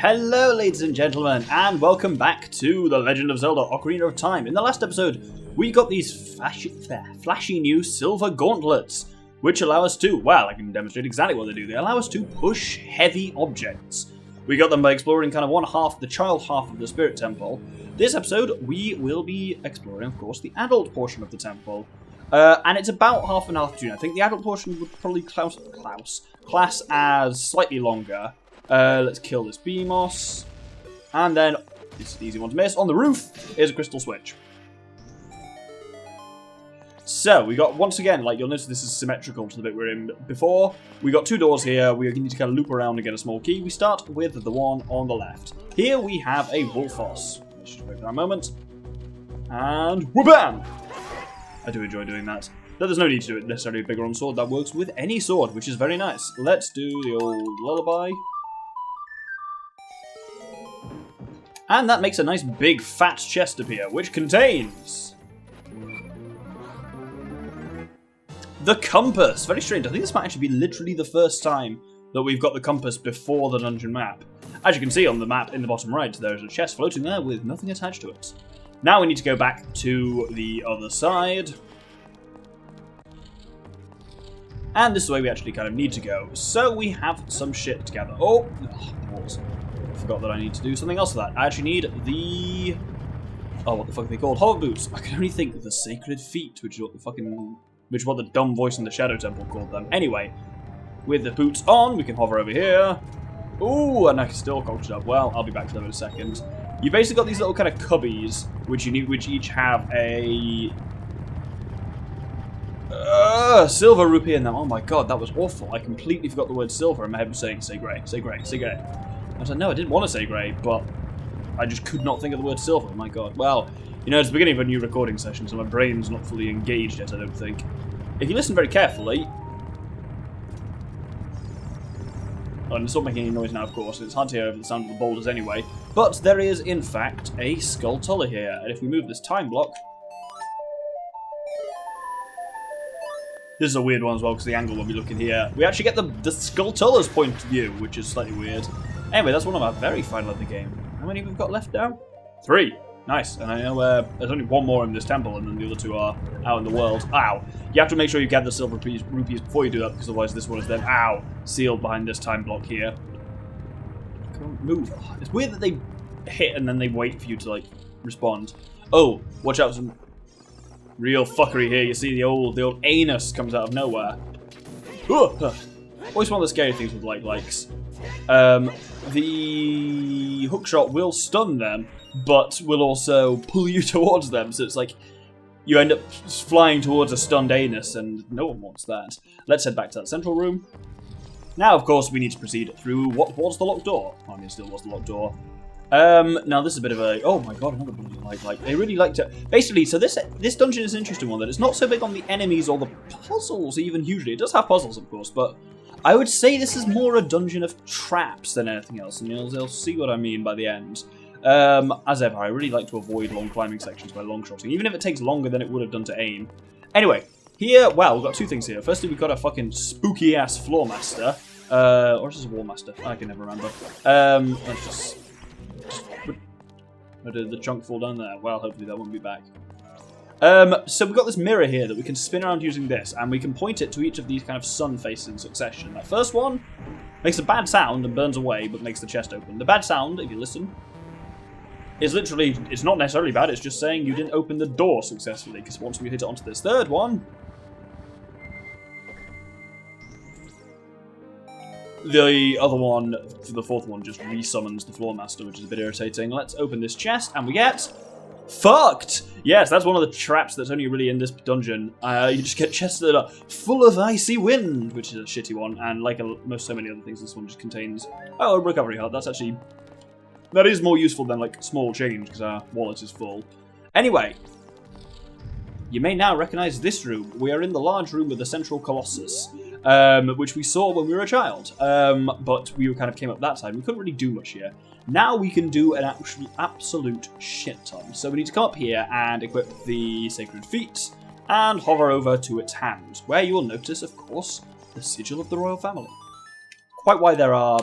Hello ladies and gentlemen, and welcome back to The Legend of Zelda Ocarina of Time. In the last episode, we got these flashy new silver gauntlets, which allow us to, well, I can demonstrate exactly what they do. They allow us to push heavy objects. We got them by exploring kind of one half, the child half of the Spirit Temple. This episode, we will be exploring, of course, the adult portion of the temple. And it's about half an altitude. I think the adult portion would probably class as slightly longer. Let's kill this Beamos. And then, this is an easy one to miss. On the roof is a crystal switch. So, we got, once again, like you'll notice this is symmetrical to the bit we were in before. We got two doors here. We need to kind of loop around and get a small key. We start with the one on the left. Here we have a Wolfos. Let's just wait for that moment. And whoop-bam! I do enjoy doing that. Though there's no need to do it necessarily a bigger on sword. That works with any sword, which is very nice. Let's do the old lullaby. And that makes a nice big fat chest appear, which contains the compass. Very strange. I think this might actually be literally the first time that we've got the compass before the dungeon map. As you can see on the map in the bottom right, there's a chest floating there with nothing attached to it. Now we need to go back to the other side. And this is the way we actually kind of need to go. So we have some shit to gather. Oh, pause. I forgot that I need to do something else for that. I actually need the... oh, what the fuck are they called? Hover boots. I can only think of the sacred feet, which is what the dumb voice in the Shadow Temple called them. Anyway, with the boots on, we can hover over here. Ooh, and I can still cocked it up. Well, I'll be back to them in a second. You basically got these little kind of cubbies, which each have a silver rupee in them. Oh my god, that was awful. I completely forgot the word silver, and my head was saying, say grey, say grey, say grey. I was like, no, I didn't want to say grey, but I just could not think of the word silver. Oh my god. Well, you know, it's the beginning of a new recording session, so my brain's not fully engaged yet, I don't think. If you listen very carefully... oh, and it's not making any noise now, of course. It's hard to hear over the sound of the boulders anyway. But there is, in fact, a Skulltula here. And if we move this time block... this is a weird one as well, because the angle when we look in here... we actually get the Skulltula's point of view, which is slightly weird. Anyway, that's one of our very final of the game. How many have we got left now? 3. Nice. And I know there's only one more in this temple, and then the other 2 are out in the world. Ow. You have to make sure you gather the silver rupees before you do that, because otherwise this one is then, ow, sealed behind this time block here. Can't move. It's weird that they hit and then they wait for you to, like, respond. Oh, watch out, some real fuckery here. You see the old anus comes out of nowhere. Always one of the scary things with likes. The hookshot will stun them, but will also pull you towards them, so it's like you end up flying towards a stunned anus, and no one wants that. Let's head back to that central room. Now, of course, we need to proceed through what was the locked door. I mean, it still was the locked door. Now this is a bit of a... oh my god, another bloody like. They really like to... basically, so this dungeon is an interesting one, that it's not so big on the enemies or the puzzles, even hugely. It does have puzzles, of course, but I would say this is more a dungeon of traps than anything else, and you'll see what I mean by the end. As ever, I really like to avoid long climbing sections by long-shotting, even if it takes longer than it would have done to aim. Anyway, here, well, we've got 2 things here. Firstly, we've got a fucking spooky-ass floor master. Or is this a wall master? I can never remember. Let's just... where did the chunk fall down there? Well, hopefully that won't be back. So we've got this mirror here that we can spin around using this, and we can point it to each of these kind of sun faces in succession. That first one makes a bad sound and burns away, but makes the chest open. The bad sound, if you listen, is literally, it's not necessarily bad, it's just saying you didn't open the door successfully, because once we hit it onto this third one, the other one, the fourth one, just resummons the floor master, which is a bit irritating. Let's open this chest, and we get... fucked! Yes, that's one of the traps that's only really in this dungeon. You just get chests that are full of icy wind, which is a shitty one, and like so many other things, this one just contains... oh, a recovery heart. That's actually... that is more useful than, like, small change, because our wallet is full. Anyway, you may now recognise this room. We are in the large room with the central colossus, which we saw when we were a child, but we kind of came up that side. We couldn't really do much here. Now we can do an absolute shit ton. So we need to come up here and equip the sacred feet and hover over to its hand, where you will notice, of course, the sigil of the royal family. Quite why there are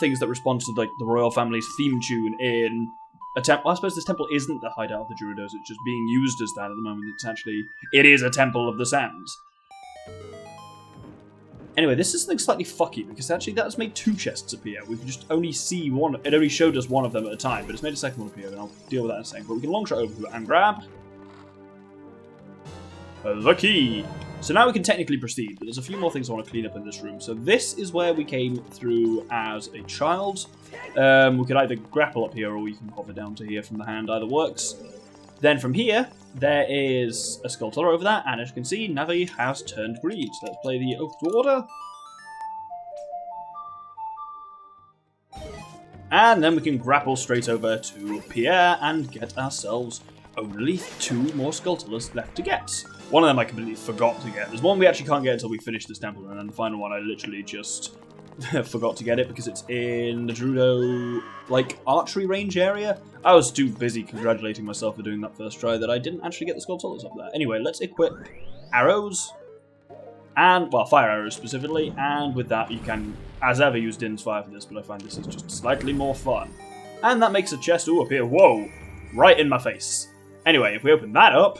things that respond to like the royal family's theme tune in a temple. Well, I suppose this temple isn't the hideout of the Gerudos, it's just being used as that at the moment. It is a temple of the sands. Anyway, this is something slightly fucky, because actually that has made 2 chests appear. We can just only see one. It only showed us one of them at a time, but it's made a second one appear, and I'll deal with that in a second. But we can long shot over to it and grab the key. So now we can technically proceed, but there's a few more things I want to clean up in this room. So this is where we came through as a child. We could either grapple up here, or we can hover down to here from the hand, either works. Then from here, there is a Skulltula over there, and as you can see, Navi has turned green. So let's play the Oath to Order. And then we can grapple straight over to Pierre and get ourselves only 2 more Skulltulas left to get. One of them I completely forgot to get. There's one we actually can't get until we finish this temple, and then the final one I literally just forgot to get it because it's in the Gerudo, like, archery range area. I was too busy congratulating myself for doing that first try that I didn't actually get the Skulltulas up there. Anyway, let's equip arrows, and, well, fire arrows specifically, and with that you can, as ever, use Din's Fire for this, but I find this is just slightly more fun. And that makes a chest, up here, whoa, right in my face. Anyway, if we open that up,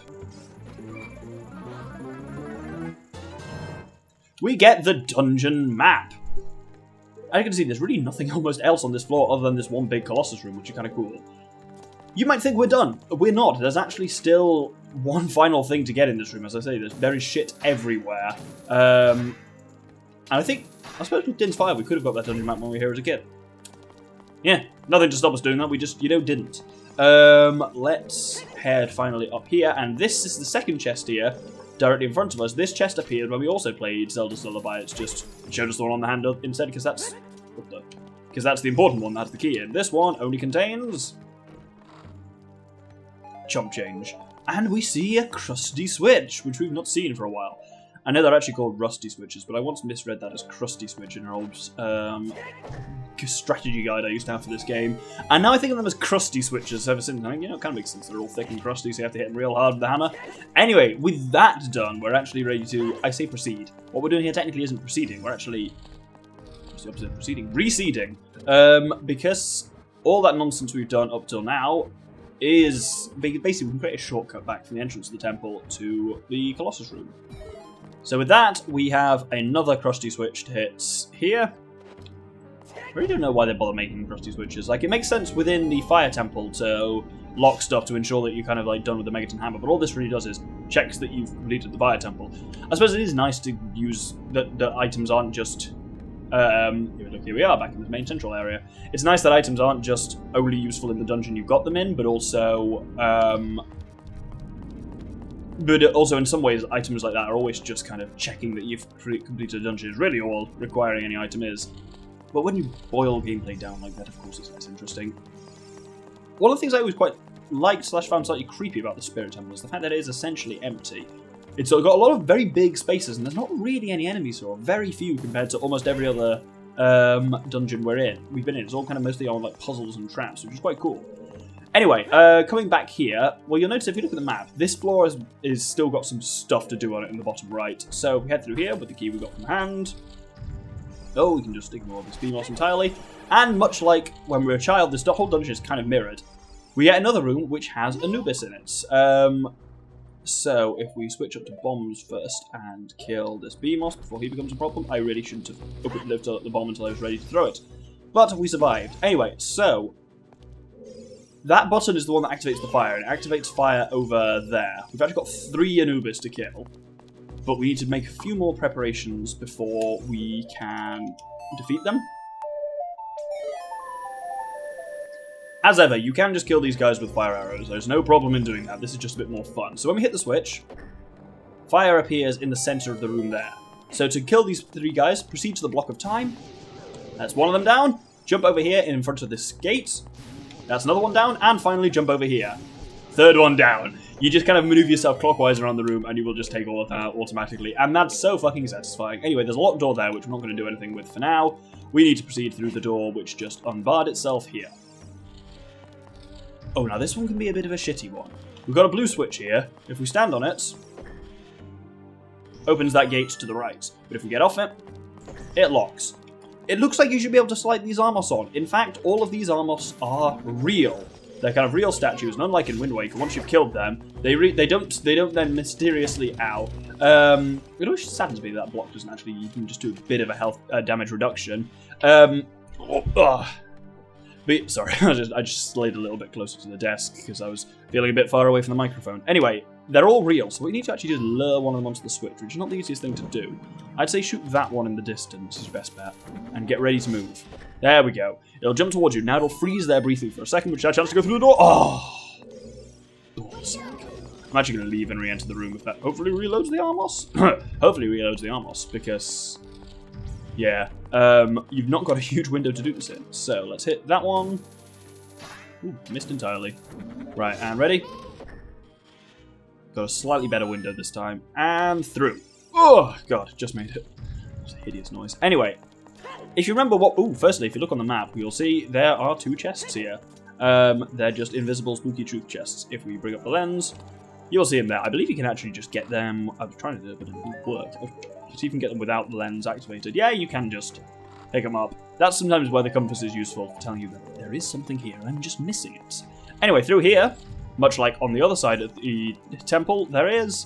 we get the dungeon map. As you can see, there's really nothing almost else on this floor other than this one big Colossus room, which is kind of cool. You might think we're done. We're not. There's actually still one final thing to get in this room. As I say, there is shit everywhere. And I suppose with Din's Fire, we could have got that dungeon map when we were here as a kid. Yeah, nothing to stop us doing that. We just, didn't. Let's head finally up here, and this is the second chest here, directly in front of us. This chest appeared when we also played Zelda's Lullaby. It's just showed us the one on the hand instead, because that's the important one. That's the key in. This one only contains chump change, and we see a crusty switch, which we've not seen for a while. I know they're actually called rusty switches, but I once misread that as crusty switch in an old strategy guide I used to have for this game, and now I think of them as crusty switches ever since. I mean, it kind of makes sense. They're all thick and crusty, so you have to hit them real hard with the hammer. Anyway, with that done, we're actually ready to, I say proceed. What we're doing here technically isn't proceeding. We're actually, what's the opposite of proceeding? Reseeding. Because all that nonsense we've done up till now is, basically we can create a shortcut back from the entrance of the temple to the Colossus room. So with that, we have another crusty switch to hit here. I really don't know why they bother making crusty switches. Like, it makes sense within the Fire Temple to lock stuff to ensure that you're kind of like done with the Megaton Hammer, but all this really does is checks that you've completed the Fire Temple. I suppose it is nice to use that items aren't just here we are back in the main central area. It's nice that items aren't just only useful in the dungeon you've got them in, but also in some ways, items like that are always just kind of checking that you've completed a dungeon is really all requiring any item is. But when you boil gameplay down like that, of course, it's less interesting. One of the things I always quite liked / found slightly creepy about the Spirit Temple is the fact that it is essentially empty. It's got a lot of very big spaces, and there's not really any enemies here, or very few compared to almost every other dungeon we've been in. It's all kind of mostly on like puzzles and traps, which is quite cool. Anyway, coming back here, well, you'll notice if you look at the map, this floor is still got some stuff to do on it in the bottom right. So we head through here with the key we got from hand. Oh, we can just ignore this beam loss entirely. And much like when we were a child, this whole dungeon is kind of mirrored. We get another room which has Anubis in it. So if we switch up to bombs first and kill this Beamos before he becomes a problem, I really shouldn't have lived the bomb until I was ready to throw it. But we survived. Anyway, so that button is the one that activates the fire, and it activates fire over there. We've actually got 3 Anubis to kill, but we need to make a few more preparations before we can defeat them. As ever, you can just kill these guys with fire arrows. There's no problem in doing that. This is just a bit more fun. So when we hit the switch, fire appears in the center of the room there. So to kill these 3 guys, proceed to the block of time. That's one of them down. Jump over here in front of this gate. That's another one down. And finally, jump over here. 3rd one down. You just kind of maneuver yourself clockwise around the room, and you will just take all of that automatically. And that's so fucking satisfying. Anyway, there's a locked door there, which we're not going to do anything with for now. We need to proceed through the door, which just unbarred itself here. Oh, now this one can be a bit of a shitty one. We've got a blue switch here. If we stand on it, opens that gate to the right. But if we get off it, it locks. it looks like you should be able to slide these Armos on. In fact, all of these Armos are real. They're kind of real statues, and unlike in Wind Waker, once you've killed them, they don't then mysteriously it always saddens me that block doesn't actually even just do a bit of a health damage reduction. But sorry, I just slid a little bit closer to the desk because I was feeling a bit far away from the microphone. Anyway, they're all real, so what you need to actually do is lure one of them onto the switch, which is not the easiest thing to do. I'd say shoot that one in the distance is your best bet, and get ready to move. There we go. It'll jump towards you. Now it'll freeze there briefly for a second, which is our chance to go through the door. Oh! I'm actually going to leave and re-enter the room if that hopefully reloads the Armos. Hopefully reloads the Armos, because... yeah. You've not got a huge window to do this in. So, let's hit that one. Ooh, missed entirely. Right, and ready? Got a slightly better window this time. And through. Oh, God, just made it. It's a hideous noise. Anyway, if you remember what... ooh, firstly, if you look on the map, you'll see there are 2 chests here. They're just invisible spooky truth chests. If we bring up the lens, you'll see them there. I believe you can actually just get them... I was trying to do it, but it didn't work. So you can get them without the lens activated. Yeah, you can just pick them up. That's sometimes where the compass is useful, for telling you that there is something here, I'm just missing it. Anyway, through here, much like on the other side of the temple, there is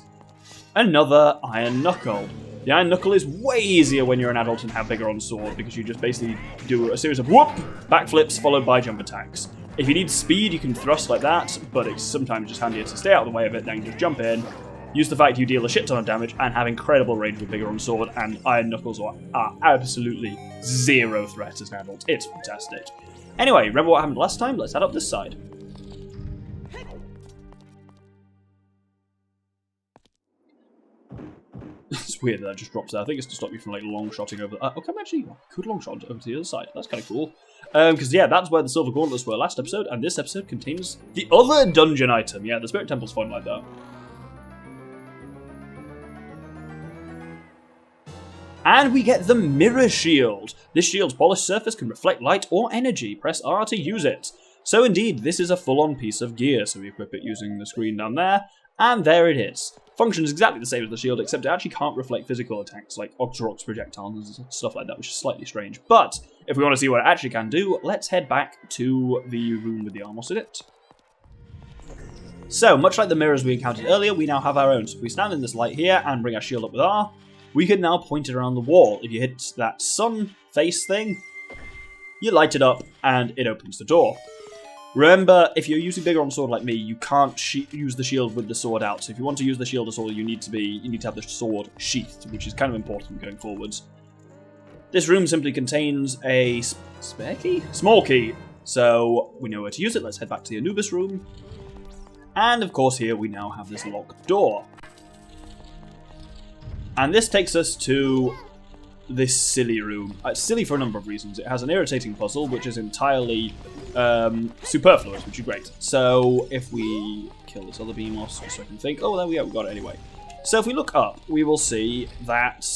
another Iron Knuckle. The Iron Knuckle is way easier when you're an adult and have Vigor on sword, because you just basically do a series of whoop, backflips followed by jump attacks. If you need speed, you can thrust like that, but it's sometimes just handier to stay out of the way of it, then just jump in, use the fact you deal a shit ton of damage, and have incredible range with Vigor on sword, and Iron Knuckles are absolutely zero threat as an adult. It's fantastic. Anyway, remember what happened last time? Let's head up this side. It's weird that just drops there. I think it's to stop you from like long-shotting over... okay, actually, I could long-shot over to the other side. That's kind of cool. Because, yeah, that's where the Silver Gauntlets were last episode, and this episode contains the other dungeon item. Yeah, the Spirit Temple's fun like that. And we get the Mirror Shield. This shield's polished surface can reflect light or energy. Press R to use it. So, indeed, this is a full-on piece of gear, so we equip it using the screen down there. And there it is. Functions exactly the same as the shield, except it actually can't reflect physical attacks like Octorok's projectiles and stuff like that, which is slightly strange. But if we want to see what it actually can do, let's head back to the room with the Armos in it. So, much like the mirrors we encountered earlier, we now have our own. So if we stand in this light here and bring our shield up with R, we can now point it around the wall. If you hit that sun face thing, you light it up and it opens the door. Remember, if you're using Vigor on sword like me, you can't use the shield with the sword out. So if you want to use the shield as all, you need to have the sword sheathed, which is kind of important going forwards. This room simply contains a spare key? Small key. So we know where to use it. Let's head back to the Anubis room. And of course here we now have this locked door. And this takes us to this silly room. It's silly for a number of reasons. It has an irritating puzzle, which is entirely superfluous, which is great. So if we kill this other Beamos, just so I can think, oh, there we go, we got it anyway. So if we look up, we will see that,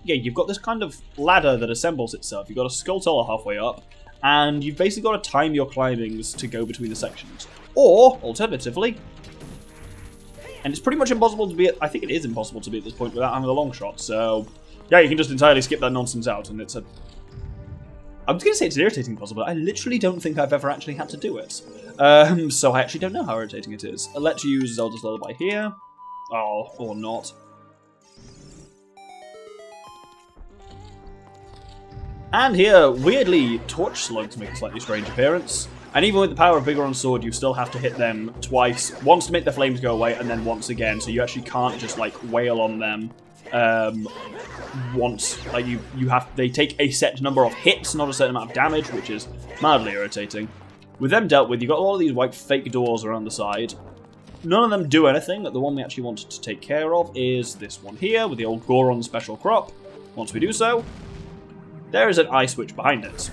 yeah, you've got this kind of ladder that assembles itself. You've got a skull tunnel halfway up, and you've basically got to time your climbings to go between the sections. Or, alternatively, and it's pretty much impossible to be I think it is impossible to be at this point without having a long shot, so yeah, you can just entirely skip that nonsense out, and it's a... I was going to say it's an irritating puzzle, but I literally don't think I've ever actually had to do it. So I actually don't know how irritating it is. Let's use Zelda's Lullaby here. Oh, or not. And here, weirdly, torch slugs make a slightly strange appearance. And even with the power of Vigor on sword, you still have to hit them twice. Once to make the flames go away, and then once again. So you actually can't just, like, wail on them once. Like, they take a set number of hits, not a certain amount of damage, which is mildly irritating. With them dealt with, you've got all of these white fake doors around the side. None of them do anything. The one we actually wanted to take care of is this one here, with the old Goron special crop. Once we do so, there is an eye switch behind it.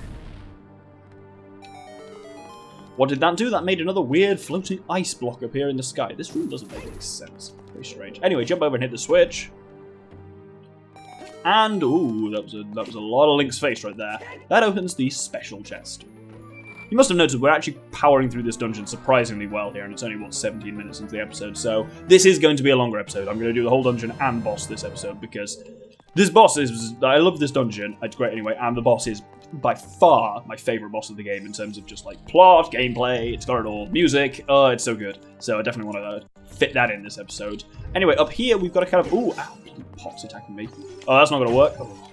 What did that do? That made another weird floating ice block appear in the sky. This room doesn't make any sense. Very strange. Anyway, jump over and hit the switch. And, ooh, that was a lot of Link's face right there. That opens the special chest. You must have noticed we're actually powering through this dungeon surprisingly well here, and it's only, what, 17 minutes into the episode, so this is going to be a longer episode. I'm going to do the whole dungeon and boss this episode, because this boss is... I love this dungeon. It's great anyway, and the boss is by far my favourite boss of the game in terms of just like plot, gameplay, it's got it all, music, oh, it's so good. So I definitely want to fit that in this episode. Anyway, up here we've got a kind of, ooh, ow, pox attacking me. Oh, that's not going to work. Oh.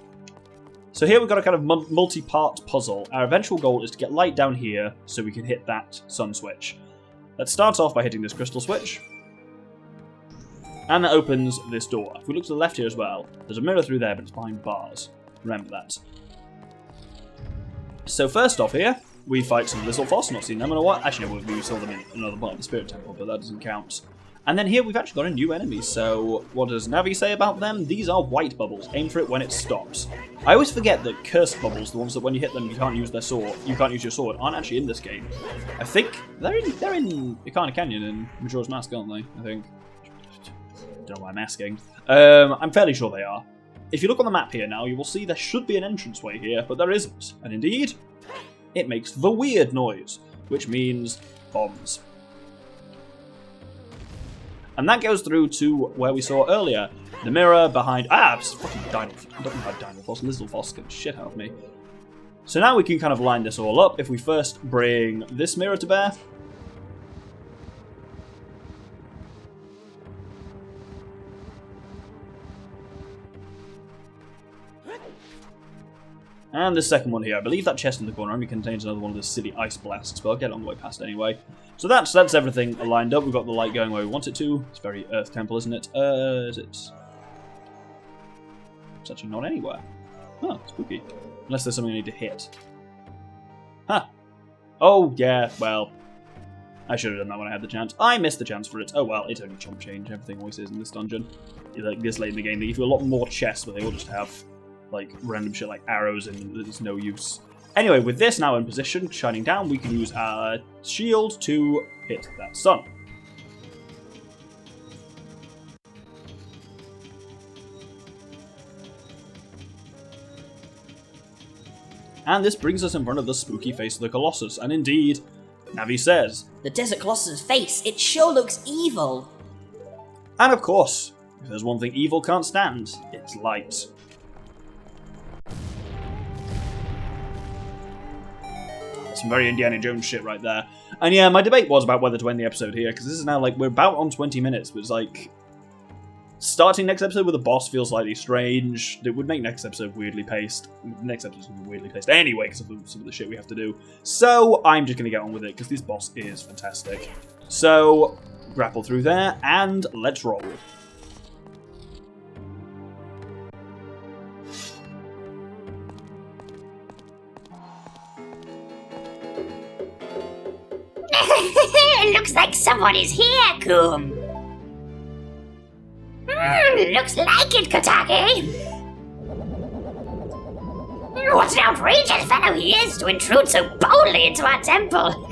So here we've got a kind of multi-part puzzle. Our eventual goal is to get light down here so we can hit that sun switch. Let's start off by hitting this crystal switch. And that opens this door. If we look to the left here as well, there's a mirror through there, but it's behind bars. Remember that. So first off here, we fight some Lizzelfoss, not seen them in a while. Actually, no, we saw them in another part of the Spirit Temple, but that doesn't count. And then here we've actually got a new enemy, so what does Navi say about them? These are white bubbles. Aim for it when it stops. I always forget that cursed bubbles, the ones that when you hit them you can't use their sword, you can't use your sword, aren't actually in this game. I think they're in Ocarina Canyon in Majora's Mask, aren't they? I think. Don't know why I'm asking. I'm fairly sure they are. If you look on the map here now, you will see there should be an entranceway here, but there isn't. And indeed, it makes the weird noise, which means bombs. And that goes through to where we saw earlier. The mirror behind... Ah, it's fucking Dinofoss, Lizzelfoss, get the shit out of me. So now we can kind of line this all up. If we first bring this mirror to bear. And the second one here. I believe that chest in the corner only contains another one of the silly ice blasts, but I'll get on the way past anyway. So that's everything lined up. We've got the light going where we want it to. It's very Earth Temple, isn't it? Is it? It's actually not anywhere. Huh, spooky. Unless there's something I need to hit. Huh. Oh, yeah, well. I should have done that when I had the chance. I missed the chance for it. Oh well, it's only chump change. Everything always is in this dungeon. Like this late in the game, they give you a lot more chests, but they all just have like random shit like arrows and there's no use. Anyway, with this now in position, shining down, we can use our shield to hit that sun. And this brings us in front of the spooky face of the Colossus, and indeed, Navi says, "The Desert Colossus' face, it sure looks evil." And of course, if there's one thing evil can't stand, it's light. Some very Indiana Jones shit right there. And yeah, my debate was about whether to end the episode here, because this is now like, we're about on 20 minutes, but it's like, starting next episode with a boss feels slightly strange. It would make next episode weirdly paced. Next episode's going to be weirdly paced anyway, because of some of the shit we have to do. So, I'm just going to get on with it, because this boss is fantastic. So, grapple through there, and let's roll. It looks like someone is here, Coom. Looks like it, Kotake. What an outrageous fellow he is to intrude so boldly into our temple.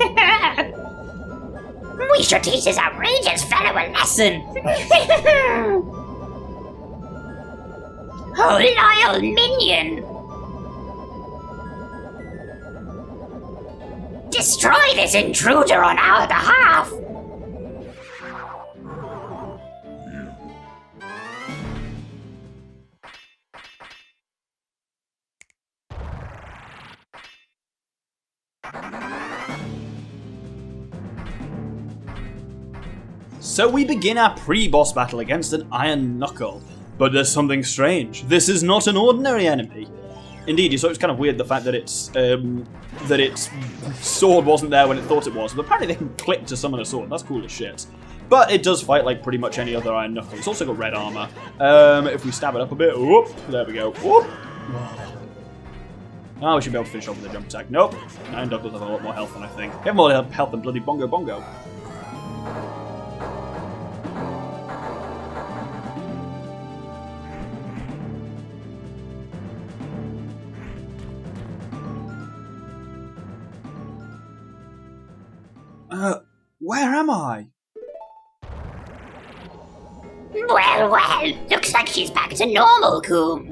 We should teach this outrageous fellow a lesson. Oh, loyal minion. Destroy this intruder on our behalf! So we begin our pre-boss battle against an Iron Knuckle. But there's something strange. This is not an ordinary enemy. Indeed, so it's kind of weird the fact that its sword wasn't there when it thought it was. But apparently they can click to summon a sword. That's cool as shit. But it does fight like pretty much any other Iron Knuckle. It's also got red armor. If we stab it up a bit, whoop, there we go. Whoop. Oh, we should be able to finish off with a jump attack. Nope. Iron Knuckles have a lot more health than I think. They have more health than bloody Bongo Bongo. Where am I? Well, looks like she's back to normal, Coom.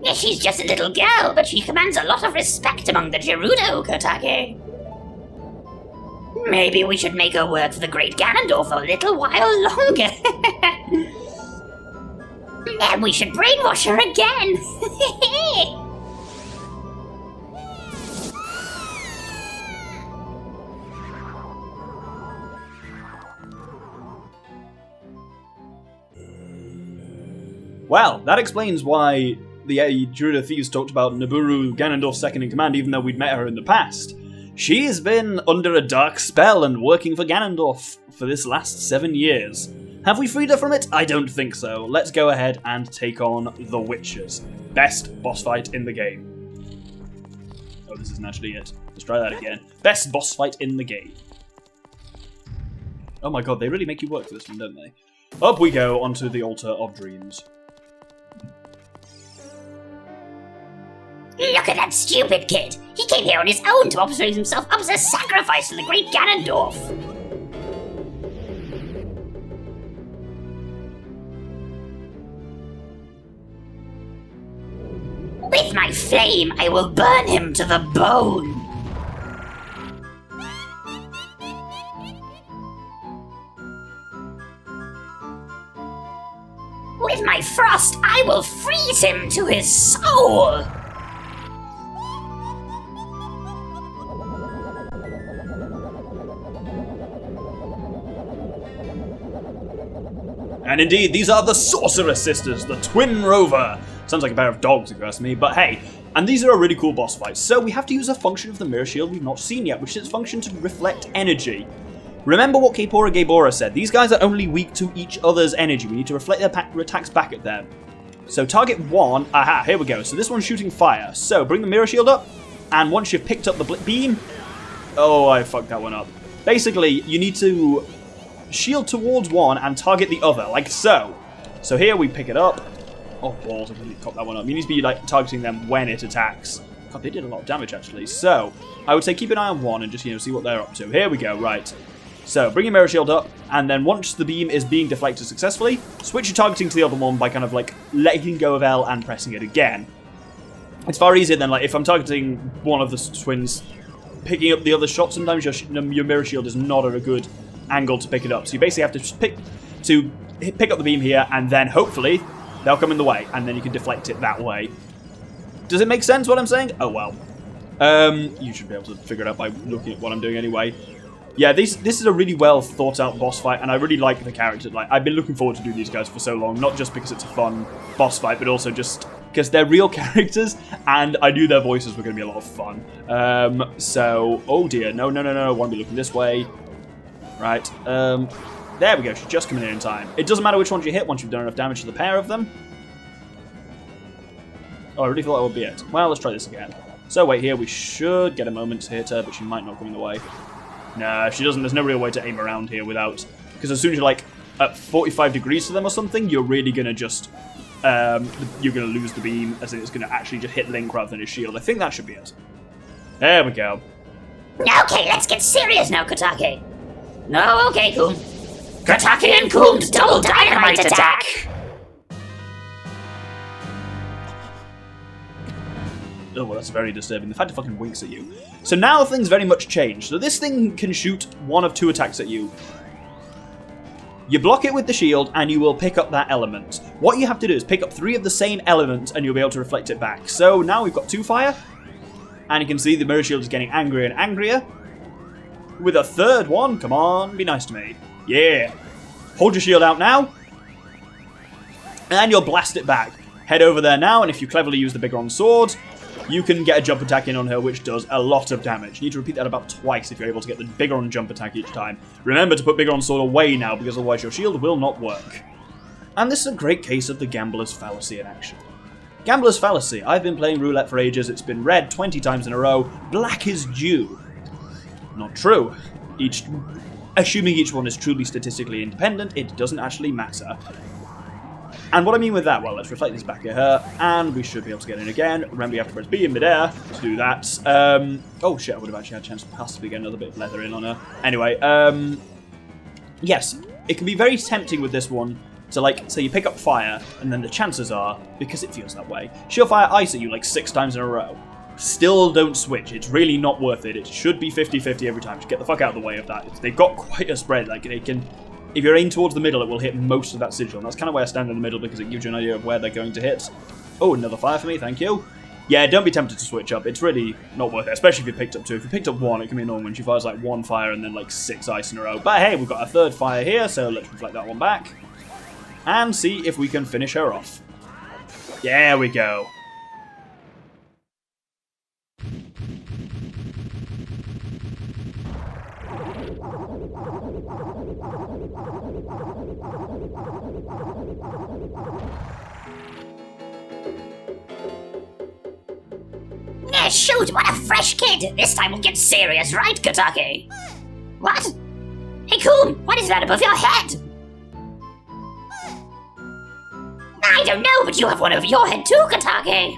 Yeah, she's just a little girl, but she commands a lot of respect among the Gerudo, Kotake. Maybe we should make her work for the great Ganondorf a little while longer. Then we should brainwash her again. Well, that explains why the Gerudo Thieves talked about Naburu, Ganondorf's second in command, even though we'd met her in the past. She has been under a dark spell and working for Ganondorf for this last 7 years. Have we freed her from it? I don't think so. Let's go ahead and take on the Witchers. Best boss fight in the game. Oh, this isn't actually it. Let's try that again. Best boss fight in the game. Oh my god, they really make you work for this one, don't they? Up we go onto the Altar of Dreams. Look at that stupid kid! He came here on his own to offer himself up as a sacrifice to the great Ganondorf! With my flame, I will burn him to the bone! With my frost, I will freeze him to his soul! And indeed, these are the Sorceress sisters, the Twin Rover. Sounds like a pair of dogs if you ask me, but hey. And these are a really cool boss fight, so we have to use a function of the Mirror Shield we've not seen yet, which is its function to reflect energy. Remember what Gebora said, these guys are only weak to each other's energy. We need to reflect their attacks back at them. So target 1, aha, here we go. So this one's shooting fire. So bring the Mirror Shield up, and once you've picked up the beam... Oh, I fucked that one up. Basically, you need to shield towards one and target the other, like so. So here we pick it up. Oh, balls, I really caught that one up. You need to be like targeting them when it attacks. God, they did a lot of damage actually. So, I would say keep an eye on one and just, see what they're up to. Here we go, right. So, bring your Mirror Shield up, and then once the beam is being deflected successfully, switch your targeting to the other one by kind of like letting go of L and pressing it again. It's far easier than like if I'm targeting one of the twins, picking up the other shot, sometimes your Mirror Shield is not at a good angle to pick it up. So you basically have to pick up the beam here, and then hopefully they'll come in the way, and then you can deflect it that way. Does it make sense what I'm saying? Oh well. You should be able to figure it out by looking at what I'm doing anyway. Yeah, this is a really well thought out boss fight, and I really like the characters. Like, I've been looking forward to doing these guys for so long, not just because it's a fun boss fight, but also just because they're real characters, and I knew their voices were going to be a lot of fun. So, oh dear, no, I want to be looking this way. Right, there we go, she's just coming in time. It doesn't matter which ones you hit once you've done enough damage to the pair of them. Oh, I really thought that would be it. Well, let's try this again. So wait here, we should get a moment to hit her, but she might not come in the way. No, she doesn't. There's no real way to aim around here without... Because as soon as you're like at 45 degrees to them or something, you're really going to just... you're going to lose the beam, as in it's going to actually just hit Link rather than his shield. I think that should be it. There we go. Okay, let's get serious now, Kotake. No, okay, Coom. Kotake and Coom's double dynamite attack! Oh, well, that's very disturbing. The fact it fucking winks at you. So now things very much change. So this thing can shoot one of two attacks at you. You block it with the shield, and you will pick up that element. What you have to do is pick up 3 of the same element, and you'll be able to reflect it back. So now we've got 2 fire, and you can see the Mirror Shield is getting angrier and angrier. With a 3rd one, come on, be nice to me. Yeah. Hold your shield out now, and you'll blast it back. Head over there now, and if you cleverly use the Bigron sword, you can get a jump attack in on her, which does a lot of damage. You need to repeat that about twice if you're able to get the Bigron jump attack each time. Remember to put Bigron sword away now, because otherwise your shield will not work. And this is a great case of the Gambler's Fallacy in action. Gambler's Fallacy. I've been playing roulette for ages. It's been red 20 times in a row. Black is due. Not true. Assuming each one is truly statistically independent, it doesn't actually matter. And what I mean with that, well, let's reflect this back at her, and we should be able to get in again. Remember, you have to press B in midair to do that. Oh shit, I would have actually had a chance to possibly get another bit of leather in on her. Anyway, yes, it can be very tempting with this one to, like, say you pick up fire, and then the chances are, because it feels that way, she'll fire ice at you like 6 times in a row. Still don't switch. It's really not worth it. It should be 50-50 every time. Just get the fuck out of the way of that. They've got quite a spread. Like, they can if you're aimed towards the middle, it will hit most of that sigil. And that's kind of why I stand in the middle, because it gives you an idea of where they're going to hit. Oh, another fire for me, thank you. Yeah, don't be tempted to switch up. It's really not worth it, especially if you picked up 2. If you picked up 1, it can be annoying when she fires like 1 fire and then like 6 ice in a row. But hey, we've got a 3rd fire here, so let's reflect that one back. And see if we can finish her off. There we go. Yeah, shoot, what a fresh kid! This time we'll get serious, right, Kotake? What? Hey, Coon, what is that above your head? I don't know, but you have one over your head too, Kotake.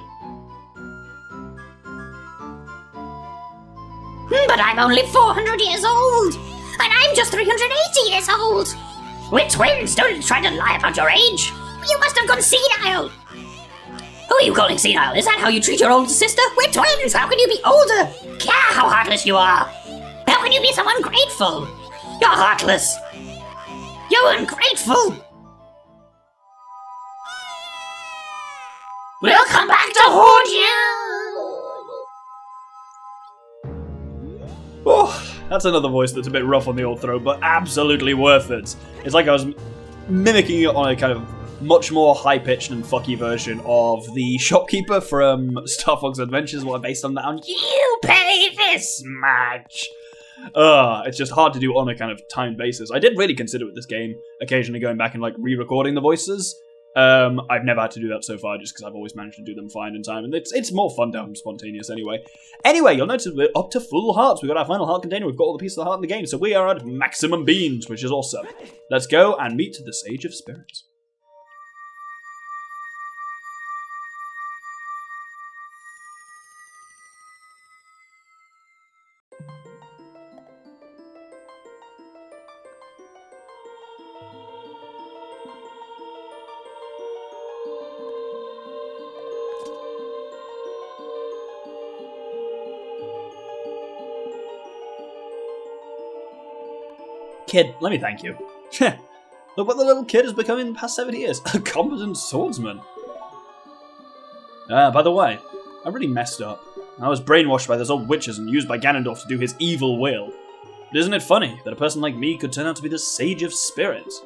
But I'm only 400 years old, and I'm just 380 years old. We're twins, don't try to lie about your age. You must have gone senile. Who are you calling senile? Is that how you treat your older sister? We're twins! How can you be older? Care how heartless you are! How can you be so ungrateful? You're heartless! You're ungrateful! We'll come back to haunt you! Oh, that's another voice that's a bit rough on the old throat, but absolutely worth it. It's like I was mimicking it on a kind of much more high-pitched and fucky version of the shopkeeper from Star Fox Adventures, what I based on that on. You pay this much! It's just hard to do on a kind of timed basis. I did really consider with this game, occasionally going back and like re-recording the voices. I've never had to do that so far, just because I've always managed to do them fine in time, and it's more fun to have them spontaneous anyway. Anyway, you'll notice we're up to full hearts. We've got our final heart container, we've got all the pieces of the heart in the game, so we are at maximum beans, which is awesome. Let's go and meet the Sage of Spirits. Kid, let me thank you. Look what the little kid has become in the past 7 years. A competent swordsman. By the way, I really messed up. I was brainwashed by those old witches and used by Ganondorf to do his evil will. But isn't it funny that a person like me could turn out to be the Sage of Spirits?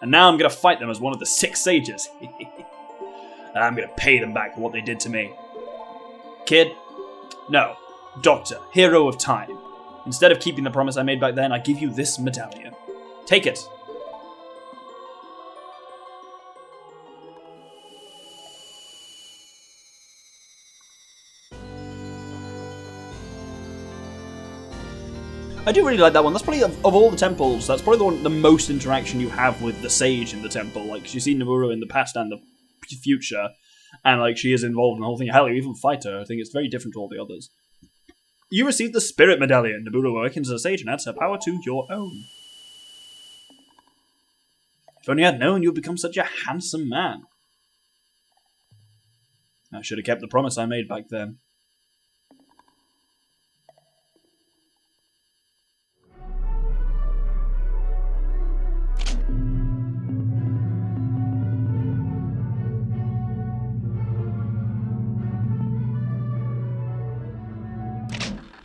And now I'm going to fight them as one of the 6 sages. I'm going to pay them back for what they did to me. Kid? No. Doctor, hero of time. Instead of keeping the promise I made back then, I give you this medallion. Take it. I do really like that one. That's probably, of all the temples, that's probably the most interaction you have with the sage in the temple. Like, you see Nabooru in the past and the future, and like she is involved in the whole thing. Hell, you even fight her. I think it's very different to all the others. You receive the Spirit Medallion. Nabooru awakens as a sage and adds her power to your own. If only I'd known you'd become such a handsome man. I should have kept the promise I made back then.